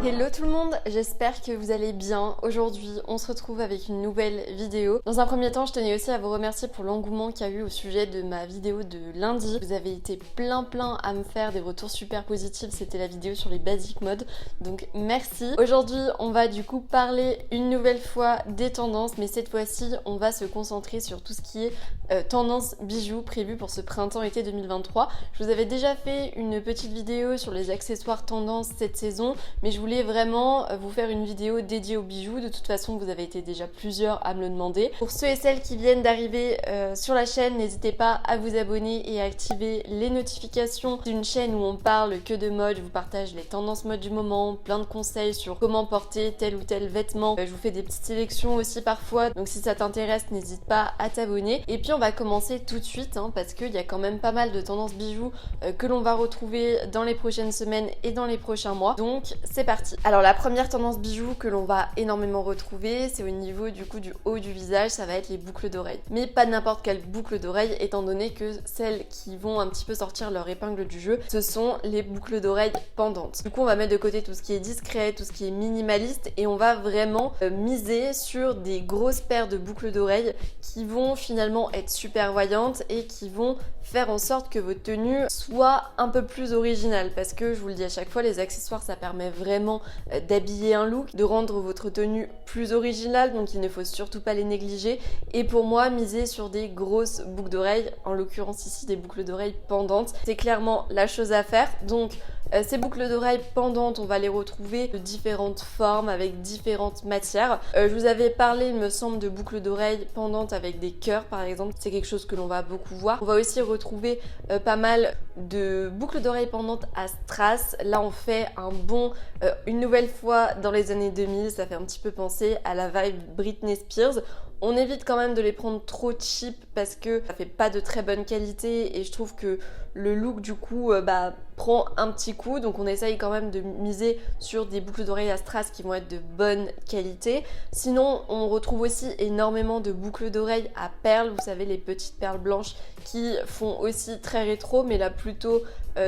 Hello tout le monde, j'espère que vous allez bien. Aujourd'hui, on se retrouve avec une nouvelle vidéo. Dans un premier temps, je tenais aussi à vous remercier pour l'engouement qu'il y a eu au sujet de ma vidéo de lundi. Vous avez été plein à me faire des retours super positifs, c'était la vidéo sur les basic modes, donc merci. Aujourd'hui, on va du coup parler une nouvelle fois des tendances, mais cette fois-ci, on va se concentrer sur tout ce qui est tendance bijoux prévues pour ce printemps-été 2023. Je vous avais déjà fait une petite vidéo sur les accessoires tendance cette saison, mais je voulais vraiment vous faire une vidéo dédiée aux bijoux. De toute façon, vous avez été déjà plusieurs à me le demander. Pour ceux et celles qui viennent d'arriver sur la chaîne, n'hésitez pas à vous abonner et à activer les notifications. C'est une chaîne où on parle que de mode, je vous partage les tendances mode du moment, plein de conseils sur comment porter tel ou tel vêtement. Je vous fais des petites sélections aussi parfois, donc si ça t'intéresse, n'hésite pas à t'abonner. Et puis on va commencer tout de suite, parce qu'il y a quand même pas mal de tendances bijoux que l'on va retrouver dans les prochaines semaines et dans les prochains mois. Donc c'est parti. Alors la première tendance bijoux que l'on va énormément retrouver, c'est au niveau du haut du visage, ça va être les boucles d'oreilles. Mais pas n'importe quelle boucle d'oreille, étant donné que celles qui vont un petit peu sortir leur épingle du jeu, ce sont les boucles d'oreilles pendantes. Du coup, on va mettre de côté tout ce qui est discret, tout ce qui est minimaliste, et on va vraiment miser sur des grosses paires de boucles d'oreilles qui vont finalement être super voyantes et qui vont faire en sorte que votre tenue soit un peu plus originale, parce que je vous le dis à chaque fois, les accessoires ça permet vraiment d'habiller un look, de rendre votre tenue plus originale, donc il ne faut surtout pas les négliger. Et pour moi, miser sur des grosses boucles d'oreilles, en l'occurrence ici des boucles d'oreilles pendantes, c'est clairement la chose à faire. Donc ces boucles d'oreilles pendantes, on va les retrouver de différentes formes, avec différentes matières. Je vous avais parlé, il me semble, de boucles d'oreilles pendantes avec des cœurs par exemple, c'est quelque chose que l'on va beaucoup voir. On va aussi retrouver pas mal de boucles d'oreilles pendantes à strass. Là on fait un bond une nouvelle fois dans les années 2000, ça fait un petit peu penser à la vibe Britney Spears. On évite quand même de les prendre trop cheap parce que ça fait pas de très bonne qualité et je trouve que le look du coup prend un petit coup, donc on essaye quand même de miser sur des boucles d'oreilles à strass qui vont être de bonne qualité. Sinon on retrouve aussi énormément de boucles d'oreilles à perles, vous savez les petites perles blanches qui font aussi très rétro, mais là plutôt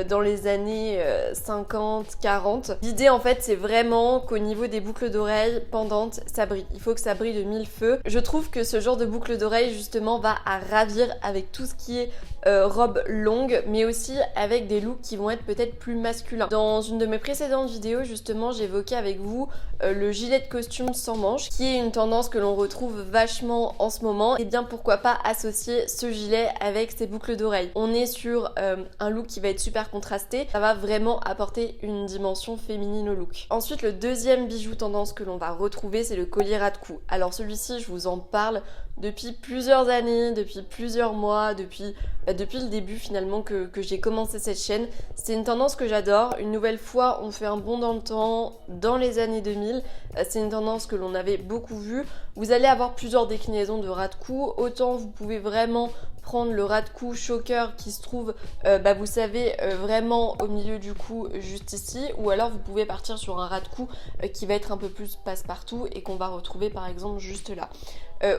dans les années 50, 40. L'idée en fait c'est vraiment qu'au niveau des boucles d'oreilles pendantes, ça brille. Il faut que ça brille de mille feux. Je trouve que ce genre de boucle d'oreilles justement va à ravir avec tout ce qui est robe longue, mais aussi avec des looks qui vont être peut-être plus masculins. Dans une de mes précédentes vidéos justement, j'évoquais avec vous le gilet de costume sans manches, qui est une tendance que l'on retrouve vachement en ce moment. Et bien pourquoi pas associer ce gilet avec ces boucles d'oreilles. On est sur un look qui va être super contrasté, ça va vraiment apporter une dimension féminine au look. Ensuite, le deuxième bijou tendance que l'on va retrouver, c'est le collier ras de cou. Alors celui-ci, je vous en parle depuis plusieurs années, depuis plusieurs mois, depuis le début finalement que j'ai commencé cette chaîne. C'est une tendance que j'adore. Une nouvelle fois, on fait un bond dans le temps, dans les années 2000. C'est une tendance que l'on avait beaucoup vue. Vous allez avoir plusieurs déclinaisons de ras de cou. Autant vous pouvez vraiment prendre le ras de cou choker qui se trouve, vous savez, vraiment au milieu du cou, juste ici. Ou alors vous pouvez partir sur un ras de cou qui va être un peu plus passe-partout et qu'on va retrouver par exemple juste là.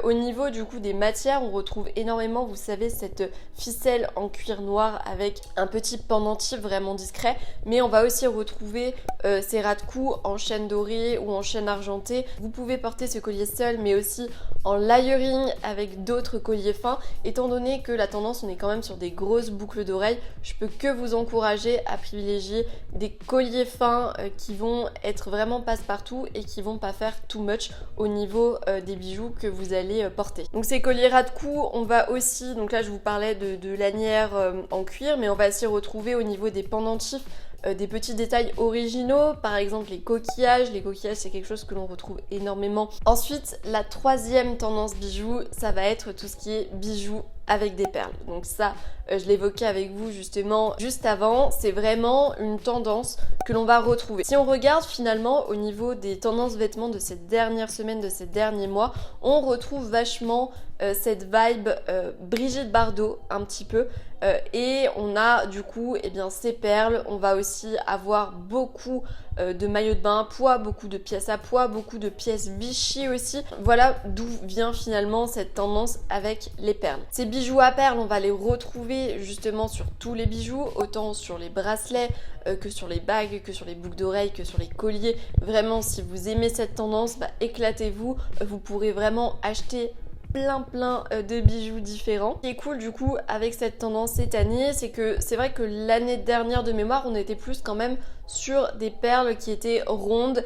Au niveau du coup des matières, on retrouve énormément, vous savez, cette ficelle en cuir noir avec un petit pendentif vraiment discret, mais on va aussi retrouver ces ras de cou en chaîne dorée ou en chaîne argentée. Vous pouvez porter ce collier seul, mais aussi en layering avec d'autres colliers fins. Étant donné que la tendance, on est quand même sur des grosses boucles d'oreilles, je peux que vous encourager à privilégier des colliers fins qui vont être vraiment passe-partout et qui vont pas faire too much au niveau des bijoux que vous allez porter. Donc ces colliers ras de cou, on va aussi, donc là je vous parlais de lanières en cuir, mais on va aussi retrouver au niveau des pendentifs des petits détails originaux, par exemple les coquillages. Les coquillages, c'est quelque chose que l'on retrouve énormément. Ensuite, la troisième tendance bijoux, ça va être tout ce qui est bijoux avec des perles. Donc ça, je l'évoquais avec vous justement juste avant, c'est vraiment une tendance que l'on va retrouver. Si on regarde finalement au niveau des tendances vêtements de ces dernières semaines, de ces derniers mois, on retrouve vachement cette vibe Brigitte Bardot un petit peu. Et on a du coup ces perles, on va aussi avoir beaucoup de maillots de bain à pois, beaucoup de pièces à pois, beaucoup de pièces Vichy aussi. Voilà d'où vient finalement cette tendance avec les perles. Ces bijoux à perles, on va les retrouver porter justement sur tous les bijoux, autant sur les bracelets que sur les bagues, que sur les boucles d'oreilles, que sur les colliers. Vraiment, si vous aimez cette tendance, éclatez-vous. Vous pourrez vraiment acheter plein de bijoux différents. Ce qui est cool du coup avec cette tendance cette année, c'est que c'est vrai que l'année dernière de mémoire, on était plus quand même sur des perles qui étaient rondes,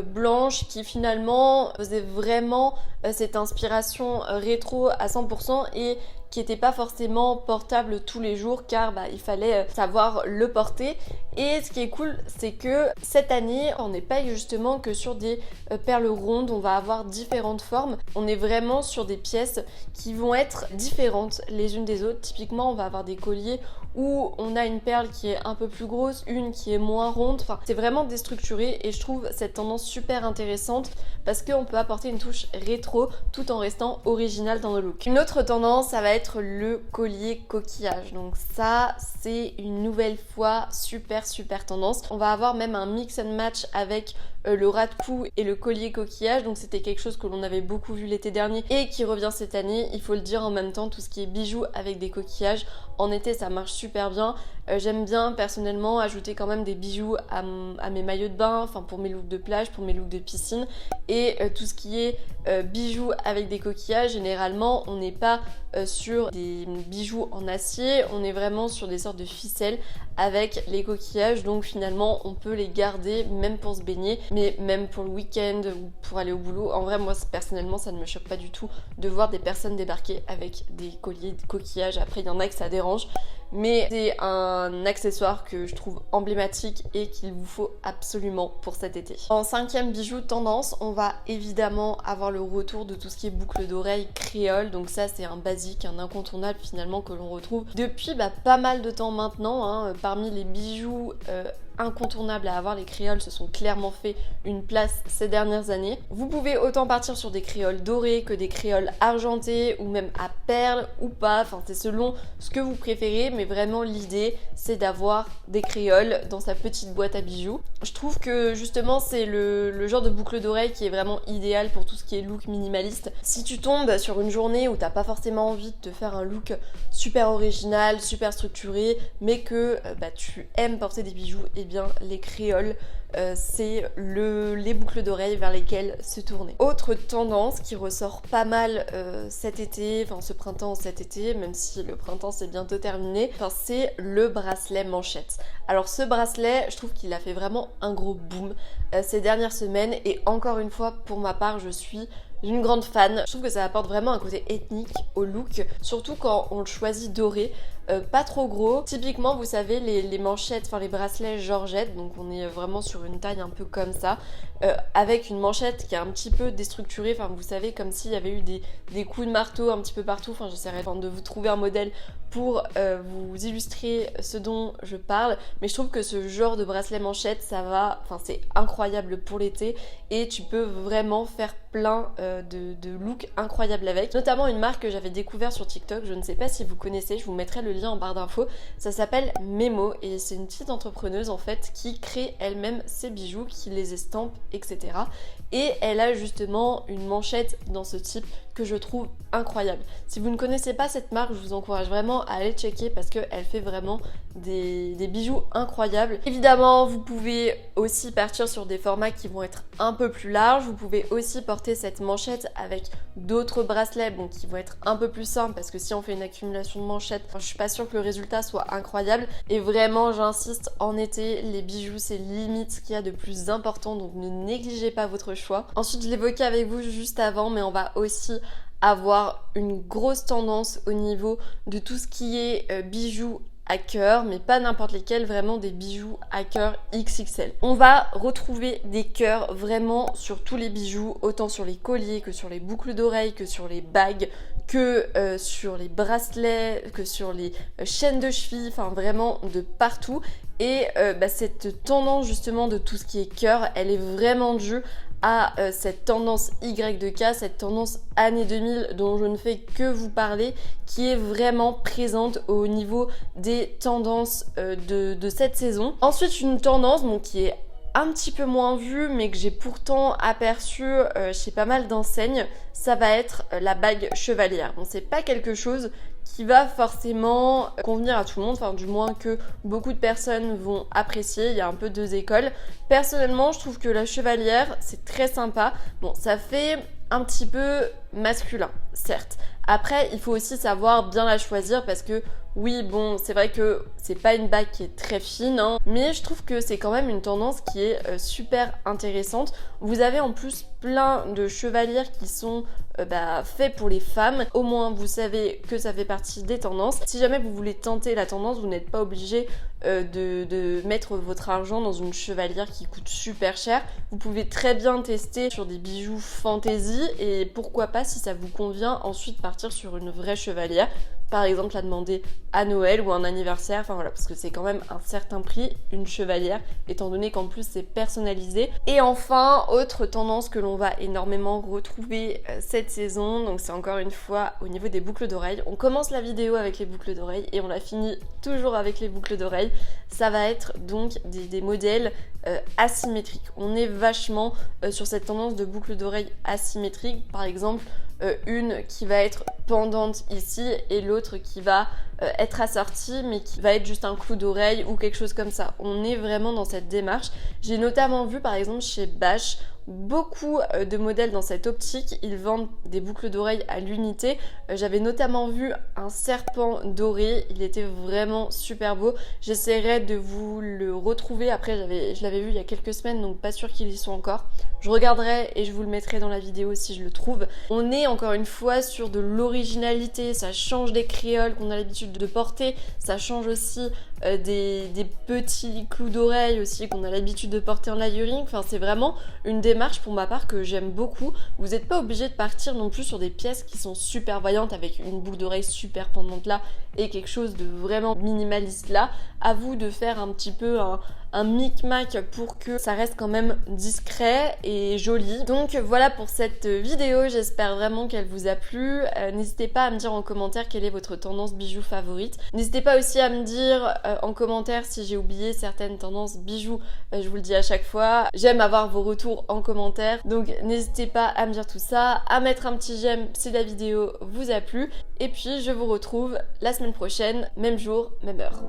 blanches, qui finalement faisaient vraiment cette inspiration rétro à 100% et qui n'était pas forcément portable tous les jours car il fallait savoir le porter. Et ce qui est cool, c'est que cette année, on n'est pas justement que sur des perles rondes, on va avoir différentes formes. On est vraiment sur des pièces qui vont être différentes les unes des autres. Typiquement, on va avoir des colliers où on a une perle qui est un peu plus grosse, une qui est moins ronde. Enfin, c'est vraiment déstructuré et je trouve cette tendance super intéressante parce qu'on peut apporter une touche rétro tout en restant original dans le look. Une autre tendance, ça va être le collier coquillage. Donc ça, c'est une nouvelle fois super tendance. On va avoir même un mix and match avec le ras de cou et le collier coquillage. Donc c'était quelque chose que l'on avait beaucoup vu l'été dernier et qui revient cette année. Il faut le dire en même temps, tout ce qui est bijoux avec des coquillages. En été, ça marche super bien. J'aime bien personnellement ajouter quand même des bijoux à mes maillots de bain, enfin pour mes looks de plage, pour mes looks de piscine. Et tout ce qui est bijoux avec des coquillages, généralement on n'est pas sur des bijoux en acier, on est vraiment sur des sortes de ficelles avec les coquillages. Donc finalement on peut les garder même pour se baigner, mais même pour le week-end ou pour aller au boulot. En vrai, moi personnellement ça ne me choque pas du tout de voir des personnes débarquer avec des colliers de coquillages. Après il y en a que ça dérange, mais c'est un accessoire que je trouve emblématique et qu'il vous faut absolument pour cet été. En cinquième bijou tendance, on va évidemment avoir le retour de tout ce qui est boucle d'oreille créole. Donc ça, c'est un basique, un incontournable finalement que l'on retrouve depuis pas mal de temps maintenant, hein. Parmi les bijoux incontournables à avoir, les créoles se sont clairement fait une place ces dernières années. Vous pouvez autant partir sur des créoles dorées que des créoles argentées ou même à perles ou pas, enfin c'est selon ce que vous préférez, mais vraiment l'idée c'est d'avoir des créoles dans sa petite boîte à bijoux. Je trouve que justement c'est le genre de boucle d'oreille qui est vraiment idéal pour tout ce qui est look minimaliste. Si tu tombes sur une journée où t'as pas forcément envie de te faire un look super original, super structuré, mais que tu aimes porter des bijoux, et bien les créoles c'est les boucles d'oreilles vers lesquelles se tourner. Autre tendance qui ressort pas mal cet été, enfin ce printemps, cet été, même si le printemps c'est bientôt terminé, c'est le bracelet manchette. Alors ce bracelet, je trouve qu'il a fait vraiment un gros boom ces dernières semaines et encore une fois pour ma part je suis une grande fan. Je trouve que ça apporte vraiment un côté ethnique au look, surtout quand on le choisit doré. Pas trop gros. Typiquement, vous savez, les manchettes, enfin les bracelets Georgette, donc on est vraiment sur une taille un peu comme ça, avec une manchette qui est un petit peu déstructurée, enfin vous savez, comme s'il y avait eu des coups de marteau un petit peu partout. Enfin j'essaierai de vous trouver un modèle pour vous illustrer ce dont je parle, mais je trouve que ce genre de bracelet manchette, ça va, enfin c'est incroyable pour l'été et tu peux vraiment faire plein de looks incroyables avec, notamment une marque que j'avais découvert sur TikTok, je ne sais pas si vous connaissez, je vous mettrai le lien en barre d'infos, ça s'appelle Memo et c'est une petite entrepreneuse en fait qui crée elle-même ses bijoux, qui les estampe, etc. Et elle a justement une manchette dans ce type que je trouve incroyable. Si vous ne connaissez pas cette marque, je vous encourage vraiment à aller checker parce qu'elle fait vraiment des bijoux incroyables. Évidemment, vous pouvez aussi partir sur des formats qui vont être un peu plus larges. Vous pouvez aussi porter cette manchette avec d'autres bracelets qui vont être un peu plus simples parce que si on fait une accumulation de manchettes, je suis pas sûre que le résultat soit incroyable. Et vraiment, j'insiste, en été, les bijoux, c'est limite ce qu'il y a de plus important, donc ne négligez pas votre choix. Ensuite, je l'évoquais avec vous juste avant, mais on va aussi avoir une grosse tendance au niveau de tout ce qui est bijoux à cœur, mais pas n'importe lesquels, vraiment des bijoux à cœur XXL. On va retrouver des cœurs vraiment sur tous les bijoux, autant sur les colliers que sur les boucles d'oreilles, que sur les bagues, que sur les bracelets, que sur les chaînes de cheville, enfin vraiment de partout. Et cette tendance justement de tout ce qui est cœur, elle est vraiment due à cette tendance Y2K, cette tendance année 2000 dont je ne fais que vous parler, qui est vraiment présente au niveau des tendances de cette saison. Ensuite, une tendance qui est un petit peu moins vue, mais que j'ai pourtant aperçue chez pas mal d'enseignes, ça va être la bague chevalière. Bon, c'est pas quelque chose qui va forcément convenir à tout le monde, enfin du moins que beaucoup de personnes vont apprécier. Il y a un peu deux écoles. Personnellement, je trouve que la chevalière, c'est très sympa. Bon, ça fait un petit peu masculin, certes. Après, il faut aussi savoir bien la choisir parce que oui, bon, c'est vrai que c'est pas une bague qui est très fine, hein, mais je trouve que c'est quand même une tendance qui est super intéressante. Vous avez en plus plein de chevalières qui sont faits pour les femmes. Au moins, vous savez que ça fait partie des tendances. Si jamais vous voulez tenter la tendance, vous n'êtes pas obligé de mettre votre argent dans une chevalière qui coûte super cher. Vous pouvez très bien tester sur des bijoux fantasy et pourquoi pas, si ça vous convient, ensuite partir sur une vraie chevalière. Par exemple, la demander à Noël ou un anniversaire, enfin voilà, parce que c'est quand même un certain prix, une chevalière, étant donné qu'en plus c'est personnalisé. Et enfin, autre tendance que l'on va énormément retrouver cette saison, donc c'est encore une fois au niveau des boucles d'oreilles. On commence la vidéo avec les boucles d'oreilles et on la finit toujours avec les boucles d'oreilles. Ça va être donc des modèles asymétriques. On est vachement sur cette tendance de boucles d'oreilles asymétriques, par exemple une qui va être pendante ici et l'autre qui va être assortie mais qui va être juste un clou d'oreille ou quelque chose comme ça. On est vraiment dans cette démarche. J'ai notamment vu par exemple chez Bash beaucoup de modèles dans cette optique. Ils vendent des boucles d'oreilles à l'unité. J'avais notamment vu un serpent doré, il était vraiment super beau. J'essaierai de vous le retrouver. Après je l'avais vu il y a quelques semaines, donc pas sûr qu'il y soit encore. Je regarderai et je vous le mettrai dans la vidéo si je le trouve. On est encore une fois sur de l'originalité, ça change des créoles qu'on a l'habitude de porter, ça change aussi des petits clous d'oreilles aussi qu'on a l'habitude de porter en layering. Enfin, c'est vraiment une démarche pour ma part que j'aime beaucoup. Vous n'êtes pas obligé de partir non plus sur des pièces qui sont super voyantes avec une boucle d'oreille super pendante là et quelque chose de vraiment minimaliste là. À vous de faire un petit peu un micmac pour que ça reste quand même discret et joli. Donc voilà pour cette vidéo, j'espère vraiment qu'elle vous a plu. N'hésitez pas à me dire en commentaire quelle est votre tendance bijoux favorite. N'hésitez pas aussi à me dire en commentaire si j'ai oublié certaines tendances bijoux, je vous le dis à chaque fois. J'aime avoir vos retours en commentaire, donc n'hésitez pas à me dire tout ça, à mettre un petit j'aime si la vidéo vous a plu. Et puis je vous retrouve la semaine prochaine, même jour, même heure.